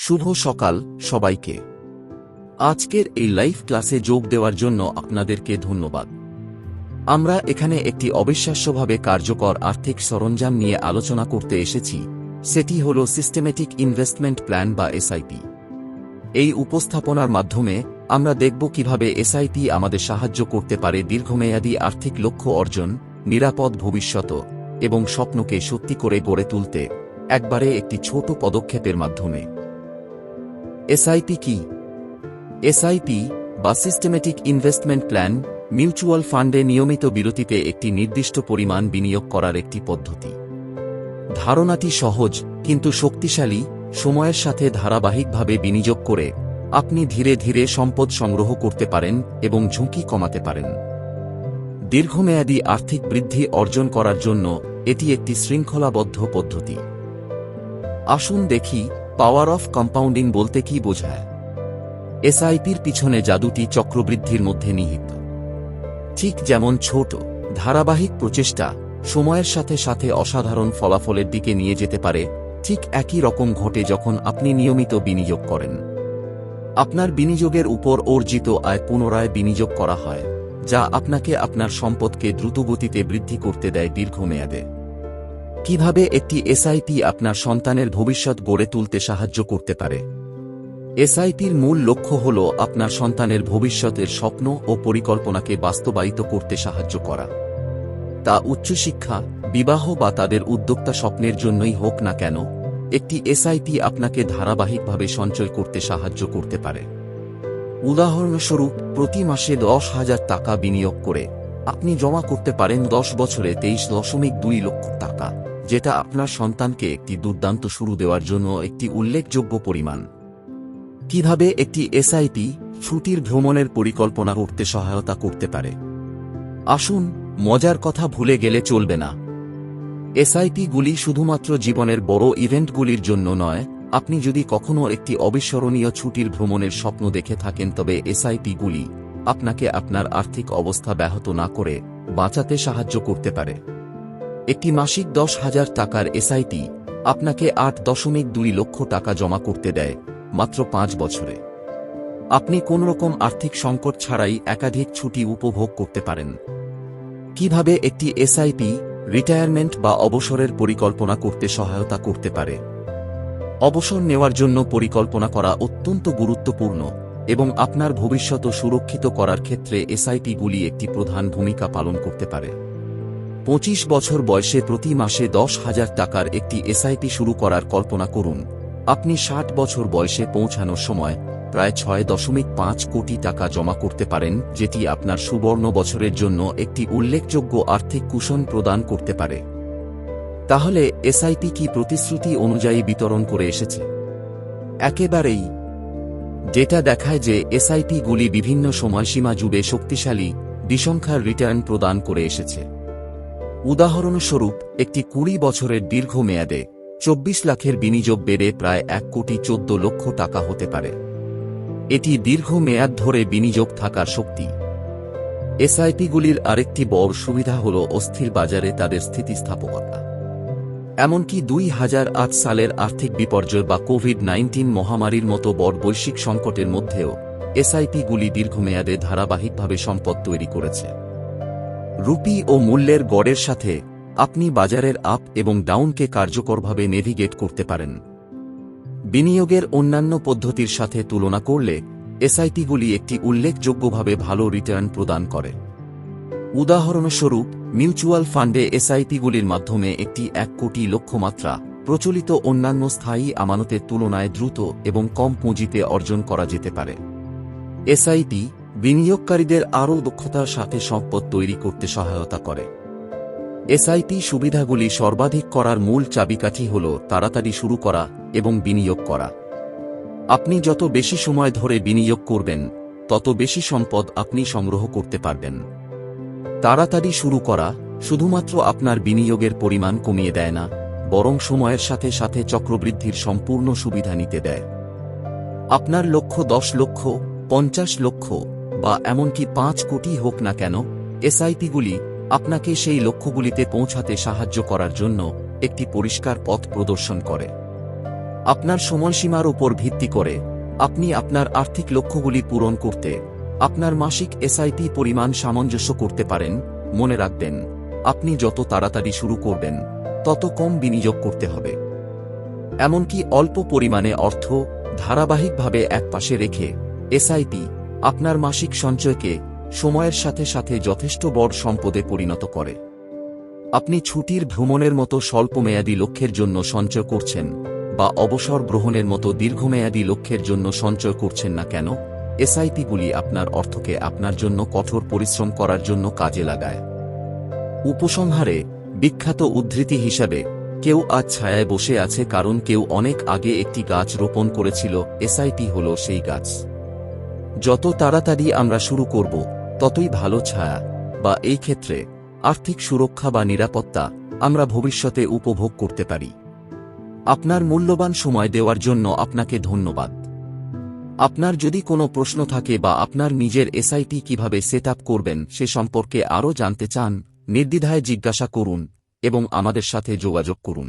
শুভ সকাল সবাইকে। আজকের এই লাইভ ক্লাসে যোগ দেওয়ার জন্য আপনাদেরকে ধন্যবাদ। আমরা এখানে একটি অবিশ্বাস্যভাবে কার্যকর আর্থিক সরঞ্জাম নিয়ে আলোচনা করতে এসেছি, সেটি হল সিস্টেমেটিক ইনভেস্টমেন্ট প্ল্যান বা এসআইপি। এই উপস্থাপনার মাধ্যমে আমরা দেখব কিভাবে এসআইপি আমাদের সাহায্য করতে পারে দীর্ঘমেয়াদী আর্থিক লক্ষ্য অর্জন, নিরাপদ ভবিষ্যৎ এবং স্বপ্নকে সত্যি করে গড়ে তুলতে একবারে একটি ছোট পদক্ষেপের মাধ্যমে। এসআইপি কি? এসআইপি বা সিস্টেমেটিক ইনভেস্টমেন্ট প্ল্যান মিউচুয়াল ফান্ডে নিয়মিত বিরতিতে একটি নির্দিষ্ট পরিমাণ বিনিয়োগ করার একটি পদ্ধতি। ধারণাটি সহজ কিন্তু শক্তিশালী। সময়ের সাথে ধারাবাহিকভাবে বিনিয়োগ করে আপনি ধীরে ধীরে সম্পদ সংগ্রহ করতে পারেন এবং ঝুঁকি কমাতে পারেন। দীর্ঘমেয়াদী আর্থিক বৃদ্ধি অর্জন করার জন্য এটি একটি শৃঙ্খলাবদ্ধ পদ্ধতি। আসুন দেখি পাওয়ার অফ কম্পাউন্ডিং বলতে কি বোঝায়। এসআইপির পিছনে জাদুটি চক্রবৃদ্ধির মধ্যে নিহিত। ঠিক যেমন ছোট ধারাবাহিক প্রচেষ্টা সময়ের সাথে সাথে অসাধারণ ফলাফলের দিকে নিয়ে যেতে পারে, ঠিক একই রকম ঘটে যখন আপনি নিয়মিত বিনিয়োগ করেন। আপনার বিনিয়োগের উপর অর্জিত আয় পুনরায় বিনিয়োগ করা হয়, যা আপনাকে আপনার সম্পদকে দ্রুতগতিতে বৃদ্ধি করতে দেয় দীর্ঘমেয়াদে। কিভাবে একটি এসআইপি আপনার সন্তানের ভবিষ্যৎ গড়ে তুলতে সাহায্য করতে পারে? এসআইপির মূল লক্ষ্য হল আপনার সন্তানের ভবিষ্যতের স্বপ্ন ও পরিকল্পনাকে বাস্তবায়িত করতে সাহায্য করা। তা উচ্চশিক্ষা, বিবাহ বা তাদের উদ্যোক্তা স্বপ্নের জন্যই হোক না কেন, একটি এসআইপি আপনাকে ধারাবাহিকভাবে সঞ্চয় করতে সাহায্য করতে পারে। উদাহরণস্বরূপ, প্রতি মাসে 10,000 টাকা বিনিয়োগ করে আপনি জমা করতে পারেন 10 বছরে 23.2 লক্ষ টাকা, যেটা আপনার সন্তানকে একটি দুর্দান্ত শুরু দেওয়ার জন্য একটি উল্লেখযোগ্য পরিমাণ। কিভাবে একটি এসআইপি ছুটির ভ্রমণের পরিকল্পনা করতে সহায়তা করতে পারে? আসুন, মজার কথা ভুলে গেলে চলবে না। এসআইপিগুলি শুধুমাত্র জীবনের বড় ইভেন্টগুলির জন্য নয়। আপনি যদি কখনো একটি অবিস্মরণীয় ছুটির ভ্রমণের স্বপ্ন দেখে থাকেন, তবে এসআইপিগুলি আপনাকে আপনার আর্থিক অবস্থা ব্যাহত না করে বাঁচাতে সাহায্য করতে পারে। একটি মাসিক 10,000 টাকার এসআইপি আপনাকে 8.2 লক্ষ টাকা জমা করতে দেয় মাত্র 5 বছরে। আপনি কোনরকম আর্থিক সংকট ছাড়াই একাধিক ছুটি উপভোগ করতে পারেন। কিভাবে একটি এসআইপি রিটায়ারমেন্ট বা অবসরের পরিকল্পনা করতে সহায়তা করতে পারে? অবসর নেওয়ার জন্য পরিকল্পনা করা অত্যন্ত গুরুত্বপূর্ণ এবং আপনার ভবিষ্যৎ সুরক্ষিত করার ক্ষেত্রে এসআইপিগুলি একটি প্রধান ভূমিকা পালন করতে পারে। 25 বছর বয়সে প্রতি মাসে 10,000 টাকার একটি এসআইপি শুরু করার কল্পনা করুন। আপনি 60 বছর বয়সে পৌঁছানোর সময় প্রায় 6.5 কোটি টাকা জমা করতে পারেন, যেটি আপনার সুবর্ণ বছরের জন্য একটি উল্লেখযোগ্য আর্থিক কুশন প্রদান করতে পারে। তাহলে এসআইপি কি প্রতিশ্রুতি অনুযায়ী বিতরণ করে এসেছে? একেবারেই। ডেটা দেখায় যে এসআইপিগুলি বিভিন্ন সময়সীমা জুড়ে শক্তিশালী দ্বিসংখ্যার রিটার্ন প্রদান করে এসেছে। উদাহরণস্বরূপ, একটি 20 বছরের দীর্ঘমেয়াদে 24 লাখের বিনিয়োগ বেড়ে প্রায় 1,14 লক্ষ টাকা হতে পারে। এটি দীর্ঘমেয়াদ ধরে বিনিয়োগ থাকার শক্তি। এসআইপিগুলির আরেকটি বড় সুবিধা হল অস্থির বাজারে তাদের স্থিতিস্থাপকতা। এমনকি 2008 সালের আর্থিক বিপর্যয় বা কোভিড-19 মহামারীর মতো বড় বৈশ্বিক সংকটের মধ্যেও এসআইপিগুলি দীর্ঘমেয়াদে ধারাবাহিকভাবে সম্পদ তৈরি করেছে। রুপি ও মূল্যের গড়ের সাথে আপনি বাজারের আপ এবং ডাউনকে কার্যকরভাবে নেভিগেট করতে পারেন। বিনিয়োগের অন্যান্য পদ্ধতির সাথে তুলনা করলে এসআইপিগুলি একটি উল্লেখযোগ্যভাবে ভালো রিটার্ন প্রদান করে। উদাহরণস্বরূপ, মিউচুয়াল ফান্ডে এসআইপিগুলির মাধ্যমে একটি 1 কোটি লক্ষ্যমাত্রা প্রচলিত অন্যান্য স্থায়ী আমানতের তুলনায় দ্রুত এবং কম পুঁজিতে অর্জন করা যেতে পারে। এসআইপি বিনিয়োগকারীদের আরও দক্ষতার সাথে সম্পদ তৈরি করতে সহায়তা করে। এসআইপি সুবিধাগুলি সর্বাধিক করার মূল চাবিকাঠি হল তাড়াতাড়ি শুরু করা এবং বিনিয়োগ করা। আপনি যত বেশি সময় ধরে বিনিয়োগ করবেন, তত বেশি সম্পদ আপনি সংগ্রহ করতে পারবেন। তাড়াতাড়ি শুরু করা শুধুমাত্র আপনার বিনিয়োগের পরিমাণ কমিয়ে দেয় না, বরং সময়ের সাথে সাথে চক্রবৃদ্ধির সম্পূর্ণ সুবিধা নিতে দেয়। আপনার লক্ষ্য 10 লক্ষ, 50 লক্ষ বা এমনকি 5 কোটি হোক না কেন, এসআইপিগুলি আপনাকে সেই লক্ষ্যগুলিতে পৌঁছাতে সাহায্য করার জন্য একটি পরিষ্কার পথ প্রদর্শন করে। আপনার সময়সীমার উপর ভিত্তি করে আপনি আপনার আর্থিক লক্ষ্যগুলি পূরণ করতে আপনার মাসিক এসআইপি পরিমাণ সামঞ্জস্য করতে পারেন। মনে রাখবেন, আপনি যত তাড়াতাড়ি শুরু করবেন তত কম বিনিয়োগ করতে হবে। এমনকি অল্প পরিমাণে অর্থ ধারাবাহিকভাবে একপাশে রেখে এসআইপি আপনার মাসিক সঞ্চয়কে সময়ের সাথে সাথে যথেষ্ট বড় সম্পদে পরিণত করে। আপনি ছুটির ভ্রমণের মতো স্বল্পমেয়াদী লক্ষ্যের জন্য সঞ্চয় করছেন বা অবসর গ্রহণের মতো দীর্ঘমেয়াদী লক্ষ্যের জন্য সঞ্চয় করছেন না কেন, এসআইপিগুলি আপনার অর্থকে আপনার জন্য কঠোর পরিশ্রম করার জন্য কাজে লাগায়। উপসংহারে বিখ্যাত উদ্ধৃতি হিসাবে, কেউ আজ ছায়ায় বসে আছে কারণ কেউ অনেক আগে একটি গাছ রোপণ করেছিল। এসআইপি হল সেই গাছ। যত তাড়াতাড়ি আমরা শুরু করব ততই ভালো ছায়া বা এই ক্ষেত্রে আর্থিক সুরক্ষা বা নিরাপত্তা আমরা ভবিষ্যতে উপভোগ করতে পারি। আপনার মূল্যবান সময় দেওয়ার জন্য আপনাকে ধন্যবাদ। আপনার যদি কোনো প্রশ্ন থাকে বা আপনার নিজের এসআইপি কিভাবে সেট আপ করবেন সে সম্পর্কে আরও জানতে চান, নির্দ্বিধায় জিজ্ঞাসা করুন এবং আমাদের সাথে যোগাযোগ করুন।